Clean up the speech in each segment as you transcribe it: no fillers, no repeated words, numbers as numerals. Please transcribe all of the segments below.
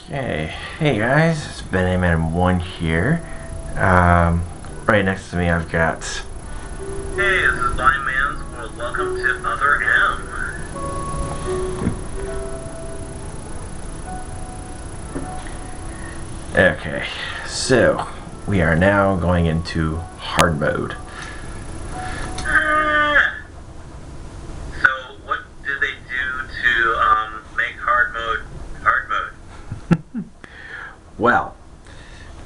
Okay, hey guys, it's BenAman1 here. Right next to me I've got... Hey, this is Blind Man's World. Welcome to Other M. Okay, so we are now going into hard mode. So, what did they do to make hard mode hard mode? Well,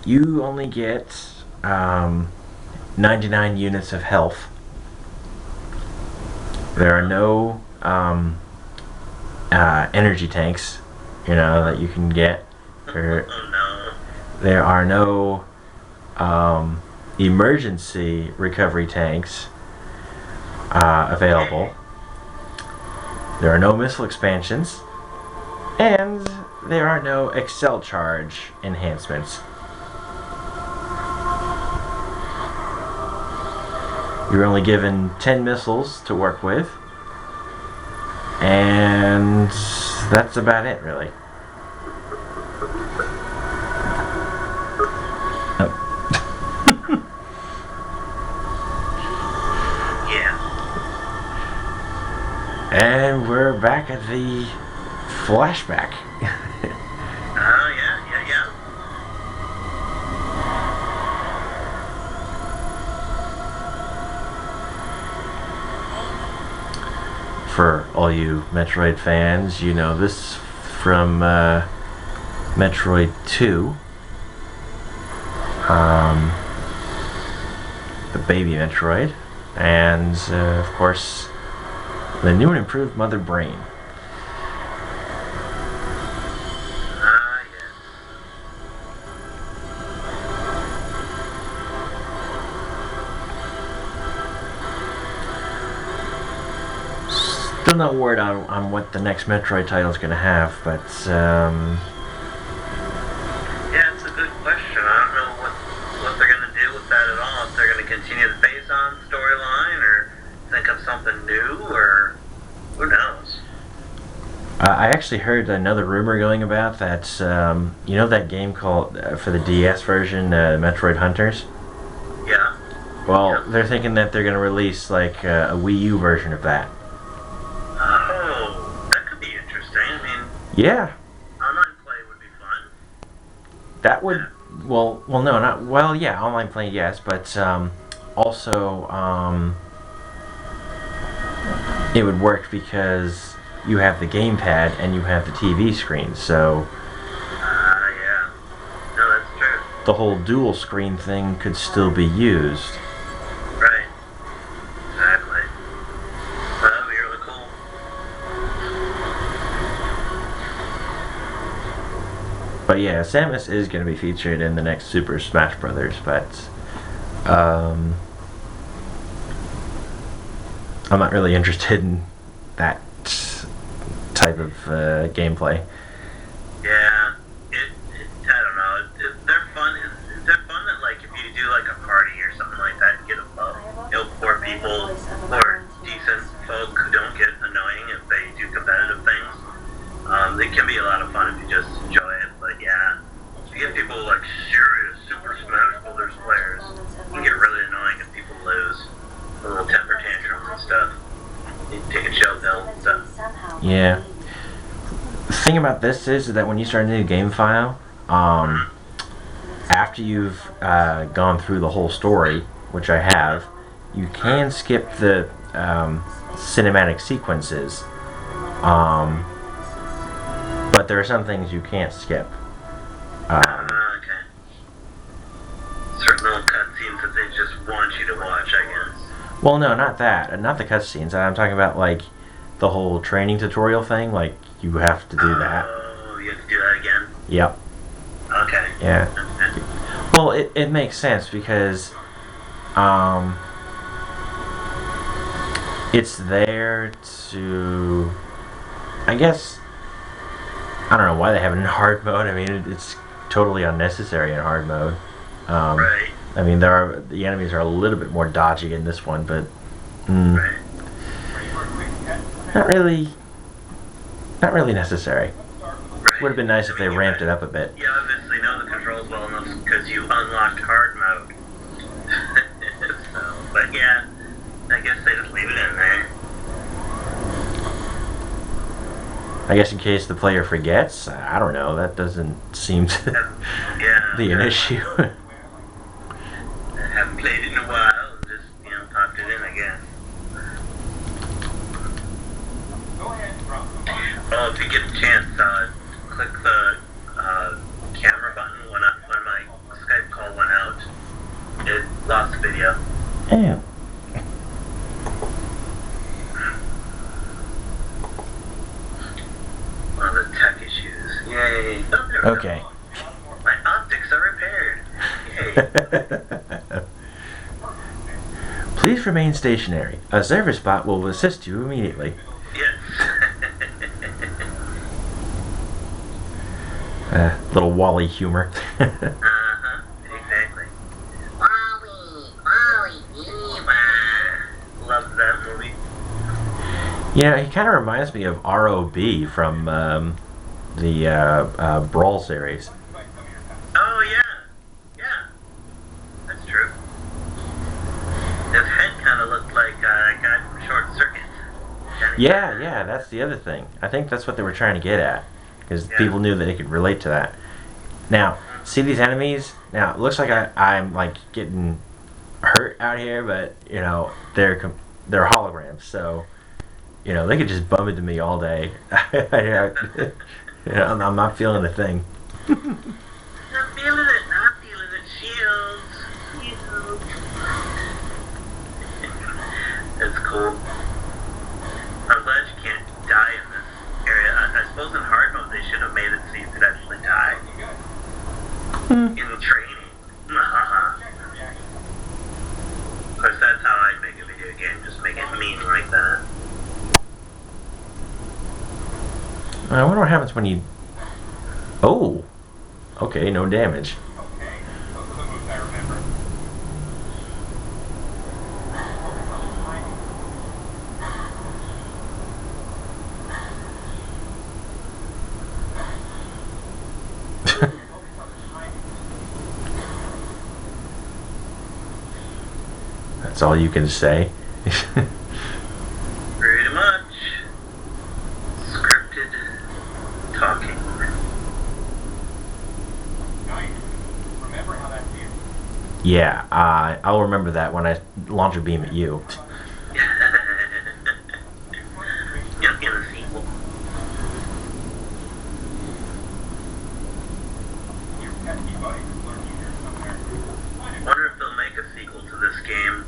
you only get 99 units of health. There are no energy tanks, that you can get. Oh no. There are no emergency recovery tanks available. There are no missile expansions, and there are no Excel charge enhancements. You're only given 10 missiles to work with, and that's about it, really. And we're back at the flashback. Oh, yeah. For all you Metroid fans, you know this from Metroid 2. The baby Metroid. And, of course, the new and improved Mother Brain. Yes. Still not word on what the next Metroid title is going to have, but Yeah, it's a good question. I don't know what they're going to do with that at all. If they're going to continue the Phazon storyline, or think of something new, or who knows? I actually heard another rumor going about that, that game called, for the DS version, Metroid Hunters? Yeah. Well, they're thinking that they're going to release, like, a Wii U version of that. Oh, that could be interesting. I mean, Yeah, online play would be fun. that would, yeah, online play, yes, but, also, it would work because you have the gamepad and you have the TV screen, so Yeah. No, that's true. the whole dual screen thing could still be used. Right. Exactly. That would be really cool. But yeah, Samus is going to be featured in the next Super Smash Brothers, but I'm not really interested in that type of gameplay. Yeah. I don't know. They're fun. They're fun that, like, if you do, like, a party or something like that, and get for people, or decent folk who don't get annoying if they do competitive things. They can be a lot of fun if you just enjoy it. But yeah, if you get people like serious Super Smash Brothers players, it can get really annoying if people lose. A little temper tantrums and stuff. You take a chill pill and stuff. Yeah. The thing about this is that when you start a new game file, after you've gone through the whole story, which I have, you can skip the cinematic sequences. But there are some things you can't skip. Okay. Certain little cutscenes that they just want you to watch, I guess. Well, no, not that. Not the cutscenes. I'm talking about, like, the whole training tutorial thing. Like, you have to do that. Oh, you have to do that again? Yep. Okay. Yeah. Well, it makes sense because it's there to, I guess, I don't know why they have it in hard mode. I mean, it's totally unnecessary in hard mode. Right. I mean, the enemies are a little bit more dodgy in this one, but Right. not really necessary. Right. Would have been nice I if mean, they ramped it up a bit. you obviously know the controls well enough because you unlocked hard mode. So, but yeah, I guess they just leave it in there. I guess in case the player forgets. I don't know. That doesn't seem to Yeah. be an issue. I haven't played it in a while and just, popped it in again. Oh, if you get a chance, click the camera button when my Skype call went out. It lost the video. Yeah. One of the tech issues. Yay. Oh, there we Okay. go. My optics are repaired. Yay. Please remain stationary. A service bot will assist you immediately. Yes. Little Wally humor. Uh-huh. Exactly. Wally, Eva. Love that movie. Yeah, he kind of reminds me of R.O.B. from the Brawl series. Oh, yeah. Yeah. That's true. His head kind of looked like a guy from Short Circuit. Yeah, that's the other thing. I think that's what they were trying to get at. Because Yeah. people knew that they could relate to that. Now, see these enemies? Now, it looks like I'm like getting hurt out here, but, they're holograms, so... they could just bump into me all day. I'm not feeling a thing. Not feeling it, not feeling it. Shields. That's cool. I'm glad you can't die in this area. I suppose in hard mode they should have made it so you could actually die. In training. Of course, that's how I'd make a video game. Just make it mean like that. I wonder what happens when you... Oh! Okay, no damage. That's all you can say. Pretty much. Scripted talking. Yeah, I'll remember that when I launch a beam at you. In the sequel. Wonder if they'll make a sequel to this game.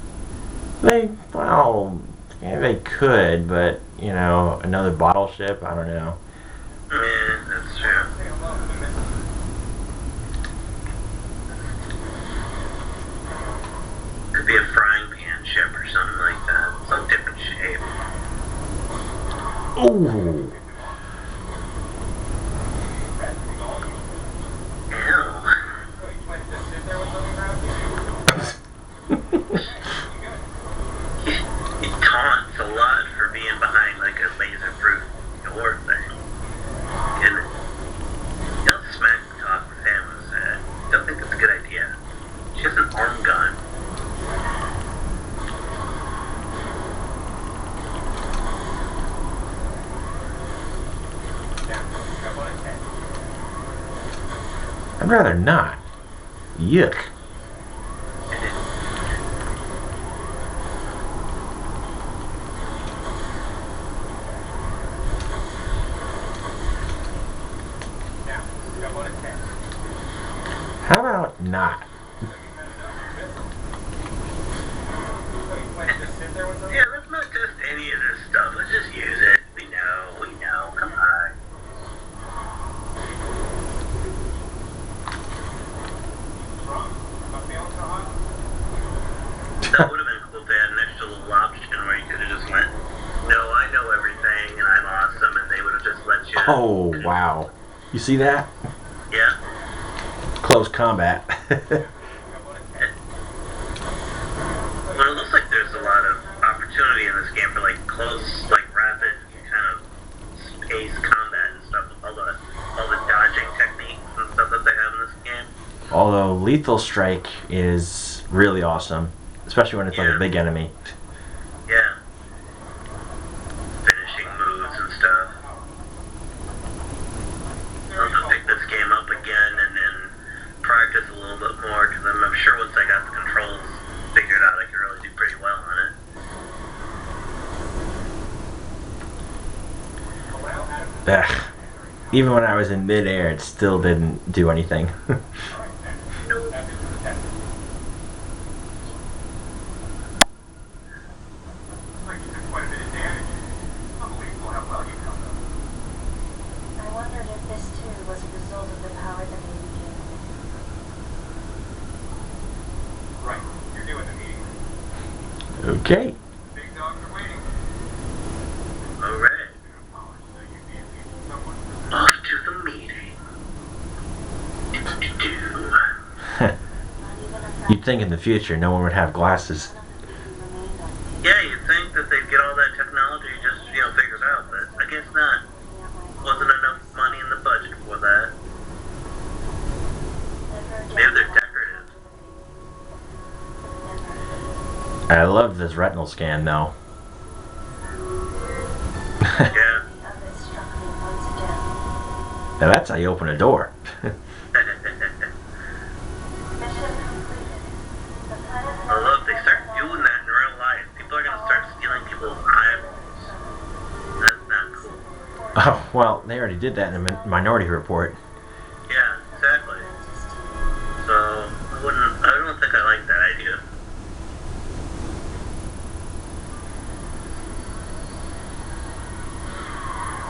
They could, but, another bottle ship, I don't know. Yeah, that's true. Could be a frying pan ship or something like that. Some different shape. Ooh! He taunts a lot for being behind like a laser-proof door thing. And he'll smack talk with Samus. Don't think it's a good idea. She has an arm gun. I'd rather not. Yuck. How about not? Yeah, let's not test any of this stuff. Let's just use it. We know. Come on. That would have been cool if they had an extra little option where you could have just went, no, I know everything and I'm awesome, and they would have just let you. Oh, wow. You see that? Yeah. Close combat. Well, it looks like there's a lot of opportunity in this game for like close, like rapid kind of space combat and stuff with all the Although Lethal Strike is really awesome, especially when it's like a Yeah. big enemy. Yeah. Finishing moves and stuff. I'll have to pick this game up again and then practice a little bit more because I'm sure once I got the controls figured out, I could really do pretty well on it. Ugh. Even when I was in midair, it still didn't do anything. I wondered if this too was a result of the power that they became. Right. You're doing the meeting. Okay. Big dogs are waiting. Alright. So you need someone to Off to the meeting. Do-do-do. Not even a You'd think in the future no one would have glasses. fraction of the beauty remained on me. Yeah, you'd think that they'd get all that technology just, figured out, but I guess not. Looking at my Wasn't enough money in the budget for that. Never Maybe again they're will I decorative. Never. I love this retinal scan though. Yeah. The of it struck me once again. Now that's how you open a door. Mission completed. The planet I love they start doing that in real life. People are gonna start stealing people's eyeballs. That's not cool. Oh, well, they already did that in the Minority Report. Yeah, exactly. So I don't think I like that idea.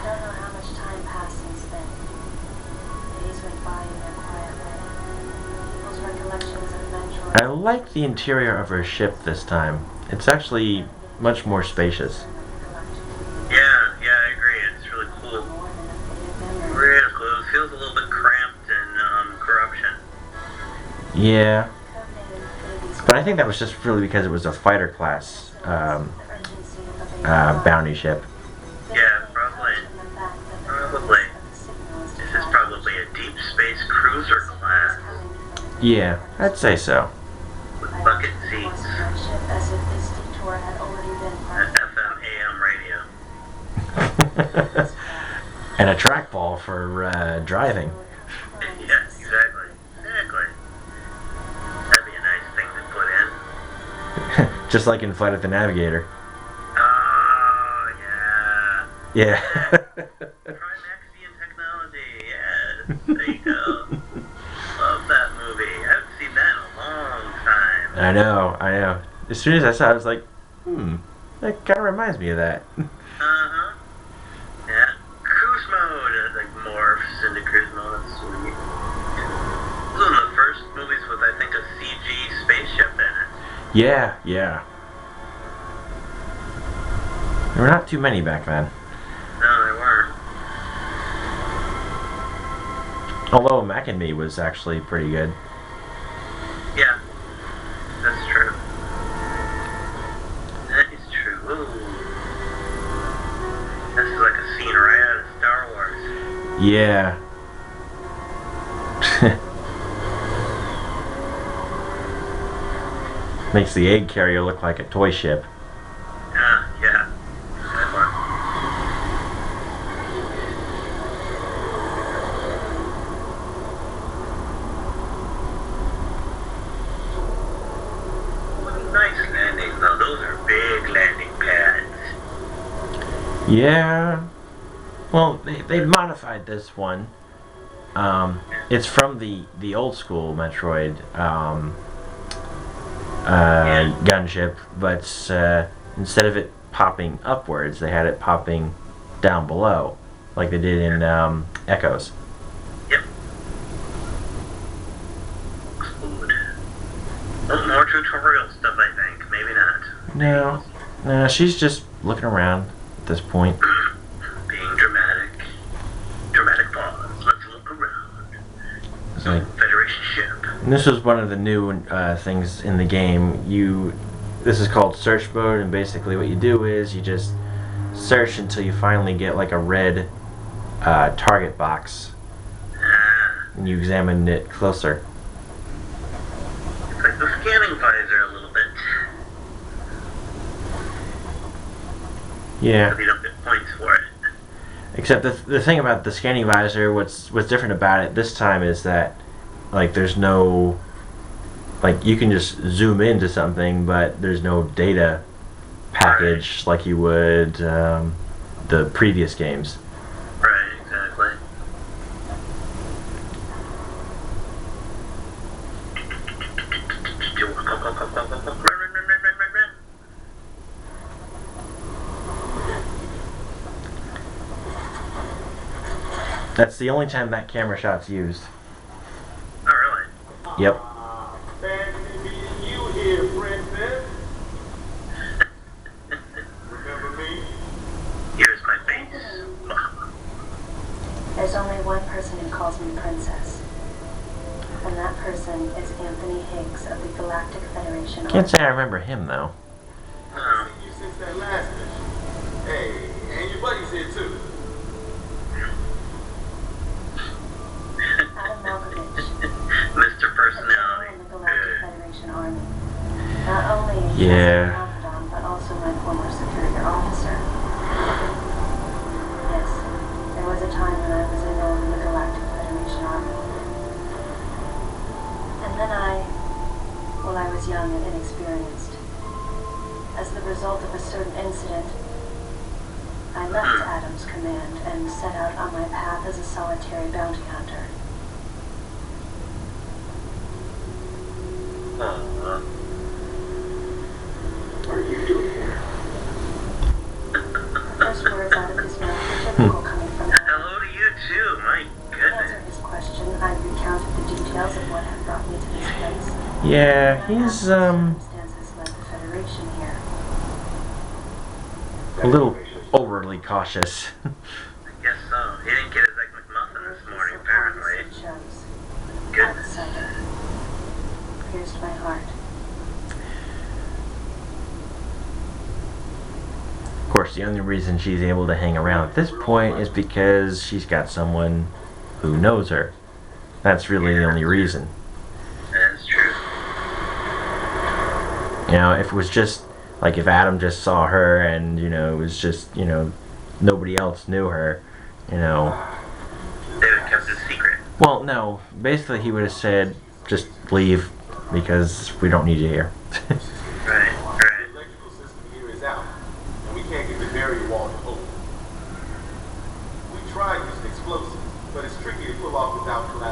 I don't know how much time passed since then. Days went by in their quiet way. People's recollections of Metroid. I like the interior of her ship this time. It's actually much more spacious. Yeah, I agree. It's really cool. More than a faded memory. Really cool. It feels a little bit cramped and corruption. Yeah, Codenamed Baby's but I think that was just really because it was a fighter class the urgency of a bounty ship. Yeah, probably. Probably. This is probably a deep space cruiser class Yeah, I'd say so. with bucket seats As if this detour had already been part and FM AM radio. of this And a trackball for driving. Yeah, exactly. Exactly. That'd be a nice thing to put in. Just like in Flight of the Navigator. Oh, yeah. Yeah. Trimaxian technology, yes. There you go. Love that movie. I haven't seen that in a long time. I know. As soon as I saw it, I was like, that kind of reminds me of that. Uh-huh. Yeah. Cruise mode. It like morphs into cruise mode. That's sweet. This was one of the first movies with, I think, a CG spaceship in it. Yeah. There were not too many back then. No, they weren't. Although Mac and Me was actually pretty good. Yeah. That's true. That is true. Ooh. This is like a scene right out of Star Wars. Yeah. Makes the egg carrier look like a toy ship. Yeah. That one. Nice landing. Now those are big landing pads. Yeah. Well, they modified this one. It's from the old school Metroid gunship, but instead of it popping upwards, they had it popping down below, like they did in Echoes. Yep. Food. Oh, more tutorial stuff, I think. Maybe not. No, she's just looking around at this point. Being dramatic. Dramatic pause. Let's look around. It's like, Federation ship. and this was one of the new things in the game. This is called search mode, and basically what you do is you just search until you finally get like a red target box, Ah, and you examine it closer. Yeah. Because you don't get points for it. Except the thing about the scanning visor, what's different about it this time is that, like, there's no, like, you can just zoom into something, but there's no data package like you would the previous games. Right, exactly. Run. That's the only time that camera shot's used. Oh, really? Yep. Fancy meeting you here, princess. Remember me? Here's my face. There's only one person who calls me princess. And that person is Anthony Higgs of the Galactic Federation. Can't say I remember him though. I've seen you since that last mission. Hey, and your buddy's here too. Adam Malkovich. Mr. A Personality. general in the Galactic Federation Army. Not only is he Yeah. my confidant, but also my former superior officer. Yes, there was a time when I was enrolled in the Galactic Federation Army. And then I was young and inexperienced. As the result of a certain incident, I left Adam's command and set out on my path as a solitary bounty hunter. What are you doing here? The first words out of his mouth were typical coming from Adam. Hello to you too, my To goodness. answer his question, I recounted the details of what had brought me to this place. Yeah, he's Circumstances led the Federation here. a little overly cautious. I guess so. He didn't get his egg McMuffin this morning, apparently. Goodness. Outsider. Pierced my heart. Of course, the only reason she's able to hang around at this point is because she's got someone who knows her. That's really the only reason. That's true. You know, if it was just like if Adam just saw her and it was just nobody else knew her, They would have kept it secret. Well, no. Basically, he would have said, "Just leave because we don't need you here." Right, The right. electrical system here is out, and we can't get the barrier wall to open. We tried using explosives, but it's tricky to pull off without collateral